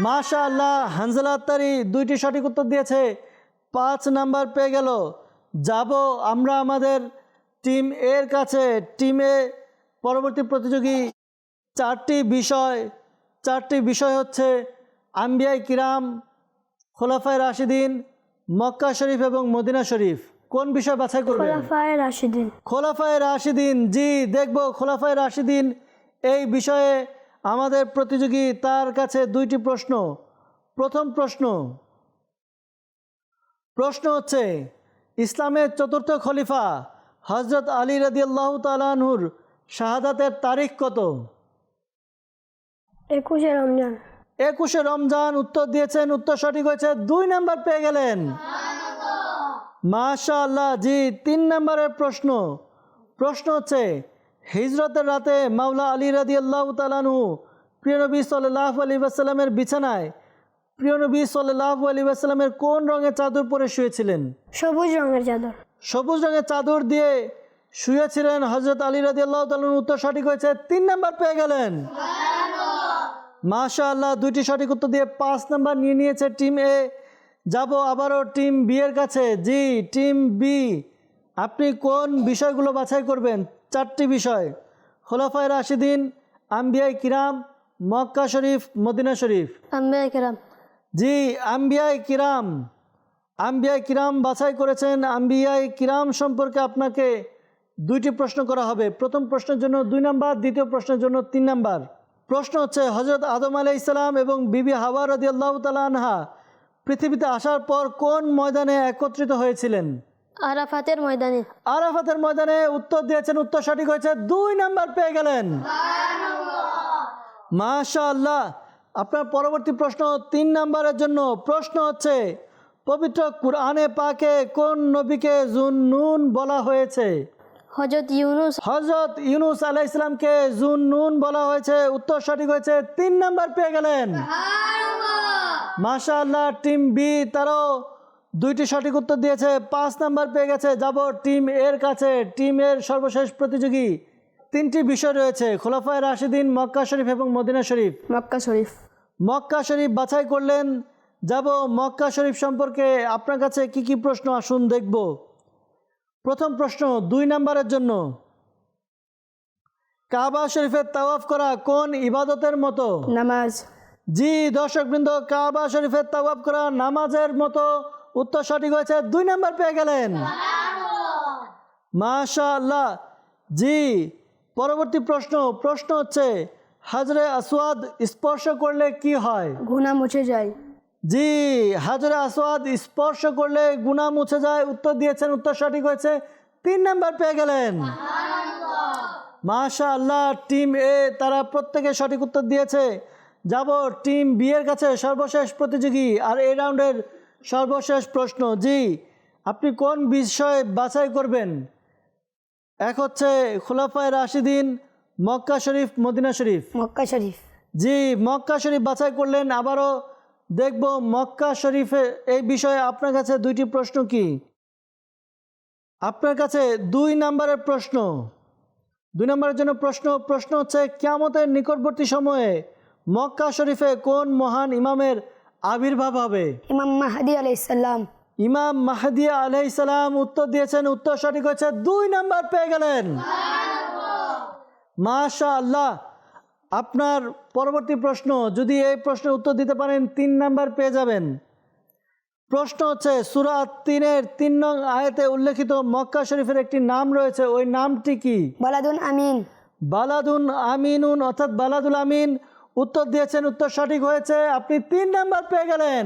মাশাআল্লাহ। হানজালা আত্তারি 2টি সঠিক উত্তর দিয়েছে, 5 নাম্বার পেয়ে গেল। যাব আমরা আমাদের টিম এর কাছে। টিমে পরবর্তী প্রতিযোগী 4টি বিষয় হচ্ছে আম্বিয়ায়ে কিরাম, খোলাফায়ে রাশিদিন, মক্কা শরীফ এবং মদিনা শরীফ। কোন বিষয় বাছাই করবেন?
খোলাফায়ে রাশিদিন।
খোলাফায়ে রাশিদিন। জি, দেখব খোলাফায়ে রাশিদিন এই বিষয়ে আমাদের প্রতিযোগী, তার কাছে 2টি প্রশ্ন। প্রথম প্রশ্ন হচ্ছে ইসলামের 4র্থ খলিফা হযরত আলী রাদিয়াল্লাহু তাআলা আনহুর শাহাদাতের তারিখ কত?
21 রমজান।
21 রমজান। উত্তর দিয়েছেন, উত্তর সঠিক হয়েছে, 2 নম্বর পেয়ে গেলেন। মাশাআল্লাহ। জি, 3 নম্বরের প্রশ্ন হচ্ছে হিজরতের রাতে মাওলা আলী রাদিয়াল্লাহু তাআলা আনহু প্রিয় নবী সাল্লাল্লাহু আলাইহি ওয়াসাল্লামের বিছানায় প্রিয় নবী সাল্লাল্লাহু আলাইহি ওয়াসাল্লামের কোন রঙের চাদর পরে শুয়েছিলেন?
সবুজ রঙের চাদর।
সবুজ রঙের চাদর দিয়ে শুয়েছিলেন হযরত আলী রাদিয়াল্লাহু তাআলা আনহু। উত্তর সঠিক হয়েছে, 3 নম্বর পেয়ে গেলেন। মাশাআল্লাহ। 2টি সঠিক উত্তর দিয়ে 5 নম্বর নিয়ে নিয়েছে টিম এ। যাব আবারও টিম বি এর কাছে। জি, টিম বি, আপনি কোন বিষয়গুলো বাছাই করবেন? 4টি বিষয় খোলাফায়ে রাশিদিন, আম্বিয়ায়ে কিরাম, মক্কা শরীফ, মদিনা শরীফ।
আম্বিয়ায়ে কিরাম।
জি, আম্বিয়ায়ে কিরাম বাছাই করেছেন। আম্বিয়ায়ে কিরাম সম্পর্কে আপনাকে 2টি প্রশ্ন করা হবে। প্রথম প্রশ্নের জন্য 2 নাম্বার, দ্বিতীয় প্রশ্নের জন্য 3 নাম্বার। প্রশ্ন হচ্ছে হযরত আদম আলাইহিস সালাম এবং বিবি হাওয়া রাদিয়াল্লাহু তাআলা আনহা পৃথিবীতে আসার পর কোন ময়দানে একত্রিত হয়েছিলেন?
আরাফাতের ময়দানে।
আরাফাতের ময়দানে। উত্তর দিয়েছেন, উত্তর সঠিক হয়েছে, 2 নাম্বার পেয়ে গেলেন। মাশাআল্লাহ। আপনার পরবর্তী প্রশ্ন 3 নাম্বারের জন্য। প্রশ্ন হচ্ছে পবিত্র কুরআনে পাকে কোন নবীকে জুন্নুন বলা হয়েছে?
হযরত
ইউনূস আলাইহিস সালামকে জুন্নুন বলা হয়েছে। উত্তর সঠিক হয়েছে, 3 নাম্বার পেয়ে গেলেন। মাশাআল্লাহ। টিম বি, তারাও 2টি সঠিক উত্তর দিয়েছে, 5 নাম্বার পেয়ে গেছে। যাব টিম এর কাছে। টিম এর সর্বশেষ প্রতিযোগী। 3টি বিষয় রয়েছে খোলাফায়ে রাশিদিন, মক্কা শরীফ এবং মদিনা শরীফ।
মক্কা শরীফ।
মক্কা শরীফ বাছাই করলেন। যাব মক্কা শরীফ সম্পর্কে আপনার কাছে কি কি প্রশ্ন, আসুন দেখব। প্রথম প্রশ্ন 2 নাম্বারের জন্য। কাবা শরীফের তাওয়াফ করা কোন ইবাদতের মতো?
নামাজ।
জি দর্শকবৃন্দ, কাবা শরীফের তাওয়াফ করা নামাজের মতো। উত্তর সঠিক হয়েছে, 2 নাম্বার পেয়ে গেলেন। মাশাআল্লাহ। জি পরবর্তী প্রশ্ন হচ্ছে হাজরে আসওয়াদ স্পর্শ করলে কি হয়?
গুনাহ মুছে যায়।
জি হাজরে আসওয়াদ স্পর্শ করলে গুনাহ মুছে যায়। উত্তর দিয়েছেন, উত্তর সঠিক হয়েছে, 3 নাম্বার পেয়ে গেলেন। মাশাআল্লাহ। টিম এ তারা প্রত্যেকে সঠিক উত্তর দিয়েছে। যাব টিম বি এর কাছে, সর্বশেষ প্রতিযোগী আর এই রাউন্ডের সর্বশেষ প্রশ্ন। জি আপনি কোন বিষয় বাছাই করবেন? এক হচ্ছে খুলাফায়ে রাশিদিন, মক্কা শরীফ, মদিনা শরীফ।
মক্কা শরীফ।
জি মক্কা শরীফ বাছাই করলেন। আবারও দেখব মক্কা শরীফে এই বিষয়ে আপনার কাছে 2টি প্রশ্ন কি? আপনার কাছে 2 নাম্বারের প্রশ্ন, 2 নাম্বারের জন্য প্রশ্ন হচ্ছে কিয়ামতের নিকটবর্তী সময়ে মক্কা শরীফে কোন মহান ইমামের আবির্ভাব হবে?
ইমাম মাহদী আলাইহিস সালাম।
ইমাম মাহদী আলাইহিস সালাম। উত্তর দিয়েছেন, উত্তর সঠিক হয়েছে, 2 নাম্বার পেয়ে গেলেন। মাশাআল্লাহ। আপনার পরবর্তী প্রশ্ন, যদি এই প্রশ্নের উত্তর দিতে পারেন 3 নাম্বার পেয়ে যাবেন। প্রশ্ন হচ্ছে সূরা 3-এর 3 নং আয়াতে উল্লেখিত মক্কা শরীফের একটি নাম রয়েছে, ওই নামটি কি?
বালাদুন আমিন।
বালাদুন আমিনুন অর্থাৎ বালাদুল আমিন। উত্তর দিয়েছেন, উত্তর সঠিক হয়েছে, আপনি 3 নাম্বার পেয়ে গেলেন।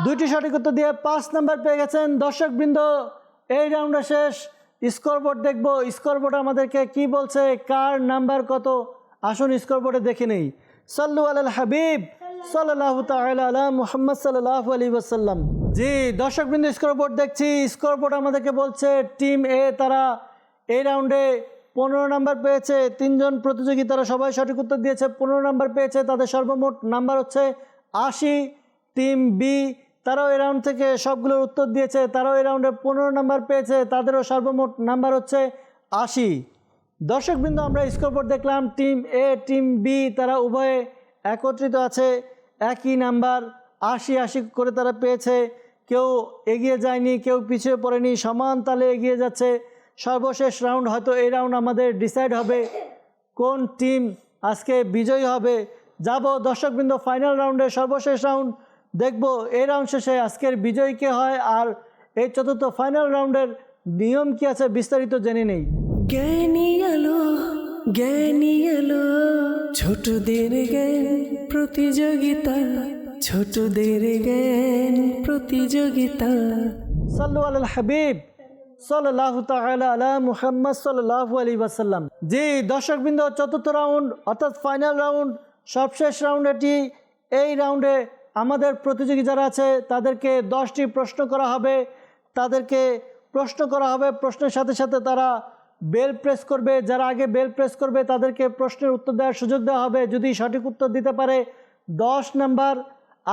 2টি সঠিক উত্তর দিয়ে 5 নাম্বার পেয়ে গেছেন। দর্শকবৃন্দ এই রাউন্ডে শেষ। স্কোরবোর্ড দেখব, স্কোরবোর্ড আমাদেরকে কি বলছে, কার নাম্বার কত। আসুন স্কোরবোর্ডে দেখে নেই। সাল্লু আলাল হাবিব সাল্লাল্লাহু তাআলা আলা মুহাম্মদ সাল্লাল্লাহু আলাইহি ওয়াসাল্লাম। জি দর্শকবৃন্দ স্কোরবোর্ড দেখছি। স্কোরবোর্ড আমাদেরকে বলছে টিম এ তারা এই রাউন্ডে 15 নাম্বার পেয়েছে। 3 জন প্রতিযোগী তারা সবাই সঠিক উত্তর দিয়েছে, 15 নাম্বার পেয়েছে। তাদের সর্বমোট নাম্বার হচ্ছে 80। টিম বি তারাও এই রাউন্ড থেকে সবগুলোর উত্তর দিয়েছে, তারাও এই রাউন্ডে 15 নাম্বার পেয়েছে, তাদেরও সর্বমোট নাম্বার হচ্ছে 80। দর্শকবৃন্দ আমরা স্কোরবোর্ড দেখলাম, টিম এ টিম বি তারা উভয়ে একত্রিত আছে, একই নাম্বার 80 করে তারা পেয়েছে। কেউ এগিয়ে যায়নি, কেউ পিছিয়ে পড়েনি, সমান তালে এগিয়ে যাচ্ছে। সর্বশেষ রাউন্ড, হয়তো এই রাউন্ড আমাদের ডিসাইড হবে কোন টিম আজকে বিজয়ী হবে। যাব দর্শকবৃন্দ ফাইনাল রাউন্ডে, সর্বশেষ রাউন্ড দেখব এই রাউন্ড শেষে আজকের বিজয়ী কে হয়। আর এই চতুর্থ ফাইনাল রাউন্ডের নিয়ম কি আছে বিস্তারিত জেনে নেই।
জ্ঞানী আলো, জ্ঞানী আলো, ছোটদের জ্ঞান প্রতিযোগিতা, ছোটদের জ্ঞান প্রতিযোগিতা।
সাল্লু আলাল হাবিব সাল্লাল্লাহু তাআলা আলা মুহাম্মদ সাল্লাল্লাহু আলাইহি ওয়াসাল্লাম। জি দর্শকবৃন্দ চতুর্থ রাউন্ড অর্থাৎ ফাইনাল রাউন্ড, সবশেষ রাউন্ড এটি। এই রাউন্ডে আমাদের প্রতিযোগী যারা আছে তাদেরকে 10টি প্রশ্ন করা হবে। তাদেরকে প্রশ্ন করা হবে, প্রশ্নের সাথে সাথে তারা বেল প্রেস করবে। যারা আগে বেল প্রেস করবে তাদেরকে প্রশ্নের উত্তর দেওয়ার সুযোগ দেওয়া হবে। যদি সঠিক উত্তর দিতে পারে 10 নাম্বার,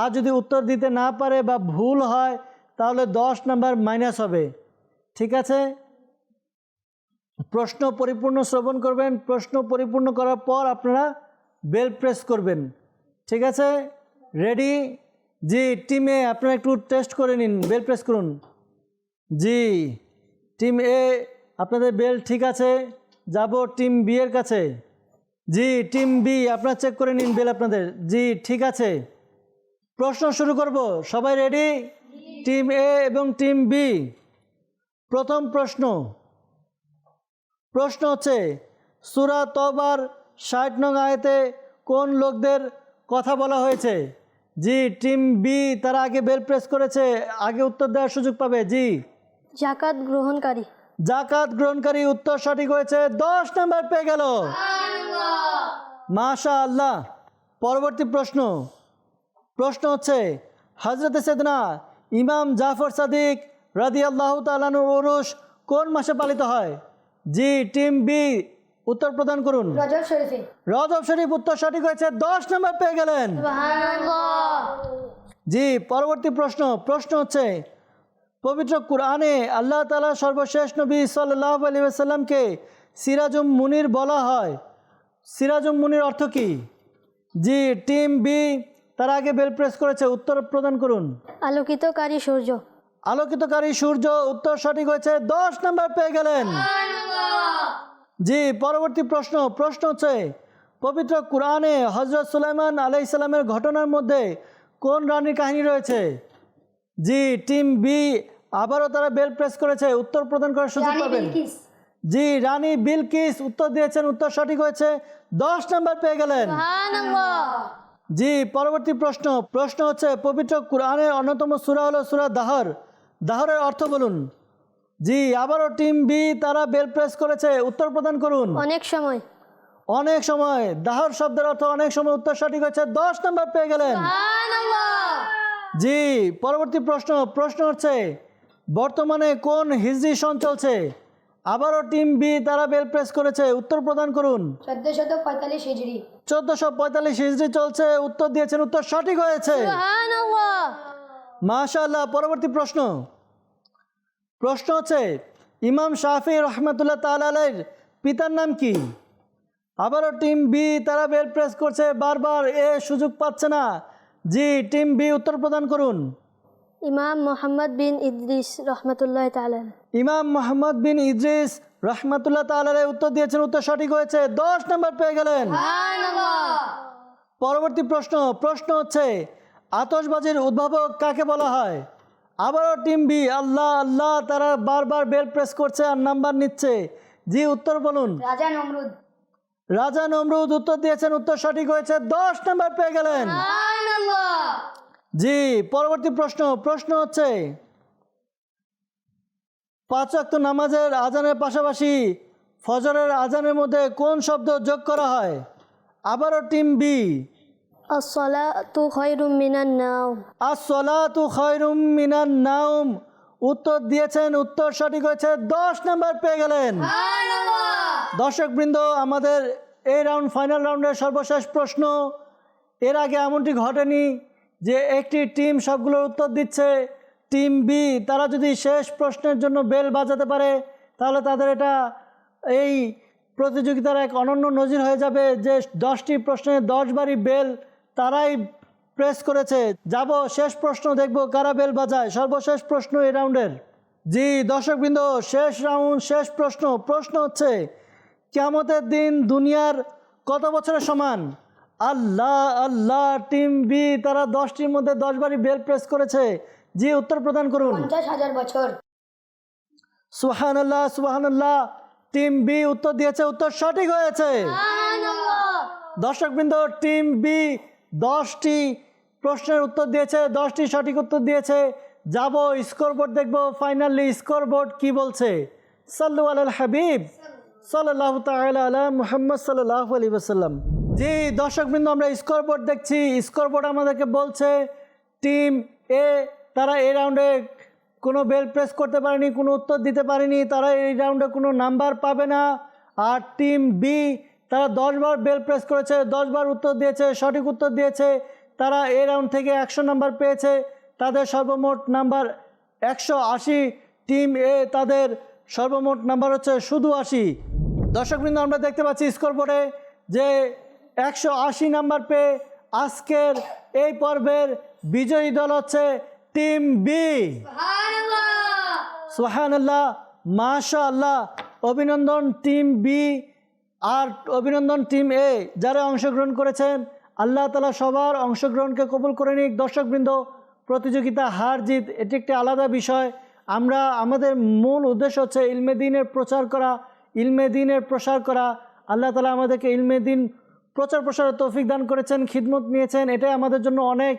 আর যদি উত্তর দিতে না পারে বা ভুল হয় তাহলে 10 নাম্বার মাইনাস হবে। ঠিক আছে? প্রশ্ন পরিপূর্ণ শ্রবণ করবেন, প্রশ্ন পরিপূর্ণ করার পর আপনারা বেল প্রেস করবেন। ঠিক আছে? রেডি? জি টিম এ আপনারা একটু টেস্ট করে নিন, বেল প্রেস করুন। জি টিম এ আপনাদের বেল ঠিক আছে। যাব টিম বি এর কাছে। জি টিম বি আপনারা চেক করে নিন বেল আপনাদের। জি ঠিক আছে, প্রশ্ন শুরু করব। সবাই রেডি? টিম এ এবং টিম বি। প্রথম প্রশ্ন হচ্ছে সূরা তওবার 60 নং আয়াতে কোন লোকদের কথা বলা হয়েছে? জি টিম বি তারা আগে বেল প্রেস করেছে, আগে উত্তর দেওয়ার সুযোগ পাবে। জি
যাকাত গ্রহণকারী।
যাকাত গ্রহণকারী, উত্তর সঠিক হয়েছে, 10 নাম্বার পেয়ে গেল। মাশাআল্লাহ। পরবর্তী প্রশ্ন হচ্ছে হযরত সাইয়েদনা ইমাম জাফর সাদিক রাদিয়াল্লাহু তাআলা আনহুর উরুস কোন মাসে পালিত হয়? জি টিম বি উত্তর প্রদান করুন।
রজব শরীফে।
রজব শরীফ, উত্তর সঠিক হয়েছে, 10 নাম্বার পেয়ে গেলেন।
সুবহানাল্লাহ।
জি পরবর্তী প্রশ্ন হচ্ছে পবিত্র কুরআনে আল্লাহ তাআলা সর্বশেষ নবী সাল্লাল্লাহু আলাইহি ওয়াসাল্লামকে সিরাজুম মুনির বলা হয়। সিরাজুম মুনির অর্থ কি? জি টিম বি তার আগে বেল প্রেস করেছে, উত্তর প্রদান করুন।
আলোকিতকারী সূর্য।
আলোকিতকারী সূর্য, উত্তর সঠিক হয়েছে, 10 নাম্বার পেয়ে গেলেন। জি, পরবর্তী প্রশ্ন হচ্ছে পবিত্র কোরআনে হযরত সুলাইমান আলাইহিস সালামের ঘটনার মধ্যে কোন রানীর কাহিনী রয়েছে? জি, টিম বি আবারও তারা বেল প্রেস করেছে, উত্তর প্রদান করার সুযোগ পাবেন। জি, রানী বিলকিস উত্তর দিয়েছেন, উত্তর সঠিক হয়েছে, 10 নাম্বার পেয়ে গেলেন। জি, পরবর্তী প্রশ্ন হচ্ছে পবিত্র কোরআনের অন্যতম সূরা হলো সূরা দাহর। দাহরের অর্থ বলুন। জি, আবারও টিম বি তারা বেল প্রেস করেছে, উত্তর প্রদান করুন।
অনেক সময়।
অনেক সময়, দাহর শব্দের অর্থ অনেক সময়, উত্তর সঠিক হয়েছে, 10 নাম্বার পেয়ে গেলেন। জি, পরবর্তী প্রশ্ন হচ্ছে বর্তমানে কোন হিজরি সন চলছে? আবারও টিম বি তারা বেল প্রেস করেছে, উত্তর প্রদান করুন।
1445 হিজরি।
1445 হিজরি চলছে, উত্তর দিয়েছেন, উত্তর সঠিক হয়েছে। মাশাআল্লাহ। পরবর্তী প্রশ্ন হচ্ছে ইমাম শাফি রহমাতুল্লাহ তাআলা আলাইহির পিতার নাম কি? আবারও টিম বি তারা বেল প্রেস করছে, বারবার সুযোগ পাচ্ছে না। জি, টিম বি উত্তর প্রদান করুন।
ইমাম মোহাম্মদ বিন ইদ্রিস রহমতুল্লাহ তাআলা।
ইমাম মোহাম্মদ বিন ইদ্রিস রহমাতুল্লাহ তাআলা আলাইহি উত্তর দিয়েছেন, উত্তর সঠিক হয়েছে, 10 নাম্বার পেয়ে গেলেন। পরবর্তী প্রশ্ন হচ্ছে আতশবাজির উদ্ভাবক কাকে বলা হয়? আবারও টিম বি আল্লাহ আল্লাহ তারা বারবার বেল প্রেস করছে আর নাম্বার নিচ্ছে। জি, উত্তর বলুন। রাজা নমরুদ উত্তর দিয়েছেন, উত্তর সঠিক হয়েছে, 10 নাম্বার পেয়ে গেলেন। জি, পরবর্তী প্রশ্ন হচ্ছে 5 ওয়াক্ত নামাজের আজানের পাশাপাশি ফজরের আজানের মধ্যে কোন শব্দ যোগ করা হয়? আবারও টিম বি
আসসালাতু খায়রুম মিনান নাওম।
আসসালাতু খায়রুম মিনান নাওম উত্তর দিয়েছেন, উত্তর সঠিক হয়েছে, 10 নাম্বার পেয়ে গেলেন। দর্শকবৃন্দ, আমাদের এই ফাইনাল রাউন্ডের সর্বশেষ প্রশ্ন। এর আগে এমনটি ঘটেনি যে একটি টিম সবগুলোর উত্তর দিচ্ছে। টিম বি তারা যদি শেষ প্রশ্নের জন্য বেল বাজাতে পারে তাহলে তাদের এটা এই প্রতিযোগিতার এক অনন্য নজির হয়ে যাবে যে 10টি প্রশ্নে 10 বারই বেল তারাই প্রেস করেছে। যাব শেষ প্রশ্ন, দেখব কারা বেল বাজায়। সর্বশেষ প্রশ্ন এই রাউন্ডের। জি, দর্শকবৃন্দ, শেষ রাউন্ড, শেষ প্রশ্ন হচ্ছে কিয়ামতের দিন দুনিয়ার কত বছরের সমান? আল্লাহ আল্লাহ, টিম বি তারা 10টির মধ্যে 10 বারই বেল প্রেস করেছে। জি, উত্তর প্রদান করুন।
50,000 বছর।
সুবহানাল্লাহ সুবহানাল্লাহ, টিম বি উত্তর দিয়েছে, উত্তর সঠিক হয়েছে। দর্শকবৃন্দ, টিম বি 10টি প্রশ্নের উত্তর দিয়েছে, 10টি সঠিক উত্তর দিয়েছে। যাব স্কোরবোর্ড দেখব, ফাইনালি স্কোরবোর্ড কি বলছে। সাল্লু আলাল হাবিব সাল্লাল্লাহু তাআলা আলা মুহাম্মদ সাল্লাল্লাহু আলাইহি ওয়াসাল্লাম। জি, দর্শকবৃন্দ, আমরা স্কোরবোর্ড দেখছি। স্কোরবোর্ড আমাদেরকে বলছে টিম এ তারা এই রাউন্ডে কোনো বেল প্রেস করতে পারেনি, কোনো উত্তর দিতে পারেনি, তারা এই রাউন্ডে কোনো নাম্বার পাবে না। আর টিম বি তারা 10 বার বেল প্রেস করেছে, 10 বার উত্তর দিয়েছে, সঠিক উত্তর দিয়েছে, তারা এই রাউন্ড থেকে 100 নাম্বার পেয়েছে। তাদের সর্বমোট নাম্বার 180। টিম এ তাদের সর্বমোট নাম্বার হচ্ছে শুধু 80। দর্শকবৃন্দ, আমরা দেখতে পাচ্ছি স্কোরবোর্ডে যে 180 নাম্বার পেয়ে আজকের এই পর্বের বিজয়ী দল হচ্ছে টিম বি। সুবহানাল্লাহ, মাশাআল্লাহ। অভিনন্দন টিম বি আর অভিনন্দন টিম এ যারা অংশগ্রহণ করেছেন। আল্লাহ তাআলা সবার অংশগ্রহণকে কবুল করে নিক। দর্শকবৃন্দ, প্রতিযোগিতা হার জিত এটি একটি আলাদা বিষয়। আমাদের মূল উদ্দেশ্য হচ্ছে ইলমে দ্বীনের প্রচার করা, ইলমে দ্বীনের প্রসার করা। আল্লাহ তাআলা আমাদেরকে ইলমে দ্বীন প্রসারের তৌফিক দান করেছেন, খিদমত নিয়েছেন। এটাই আমাদের জন্য অনেক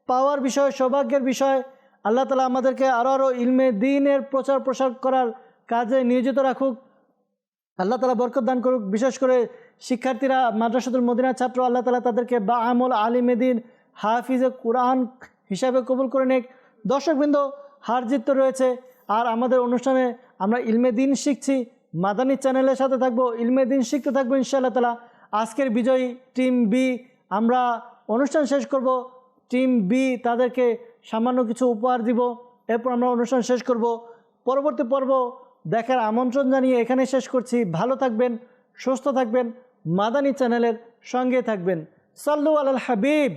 পাওয়ার বিষয়, সৌভাগ্যের বিষয়। আল্লাহ তাআলা আমাদেরকে আরও ইলমে দ্বীনের প্রসার করার কাজে নিয়োজিত রাখুক। আল্লাহ তাআলা বরকত দান করুক। বিশেষ করে শিক্ষার্থীরা, মাদ্রাসাতুল মদিনার ছাত্র, আল্লাহ তাআলা তাদেরকে বাআমল আলিমে দ্বীন, হাফিজে কুরআন হিসাবে কবুল করে নিক। দর্শকবৃন্দ, হার জিত তো রয়েছে, আর আমাদের অনুষ্ঠানে আমরা ইলমে দ্বীন শিখছি। মাদানী চ্যানেলের সাথে থাকবো, ইলমে দ্বীন শিখতে থাকবো ইনশাআল্লাহ তাআলা। আজকের বিজয়ী টিম বি, আমরা অনুষ্ঠান শেষ করব। টিম বি তাদেরকে সামান্য কিছু উপহার দিব, এরপর আমরা অনুষ্ঠান শেষ করব। পরবর্তী পর্ব দেখার আমন্ত্রণ জানিয়ে এখানে শেষ করছি। ভালো থাকবেন, সুস্থ থাকবেন, মাদানী চ্যানেলের সঙ্গে থাকবেন। সাল্লু আলাল হাবিব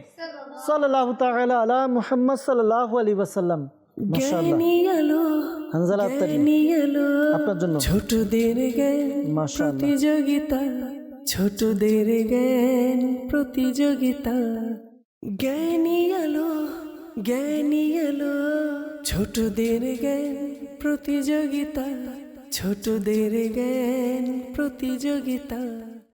সাল্লাল্লাহু তাআলা আলা মুহাম্মদ সাল্লাল্লাহু আলাইহি ওয়াসাল্লাম। মাশাআল্লাহ। হানজালা আত্তারি
জ্ঞানী এলো
আপনার জন্য।
ছোটদের জ্ঞান
মাশাআল্লাহ।
প্রতিযোগিতা, ছোটদের জ্ঞান প্রতিযোগিতা। জ্ঞানী এলো, জ্ঞানী এলো, ছোটদের জ্ঞান প্রতিযোগিতা, ছোটদের জ্ঞান প্রতিযোগিতা।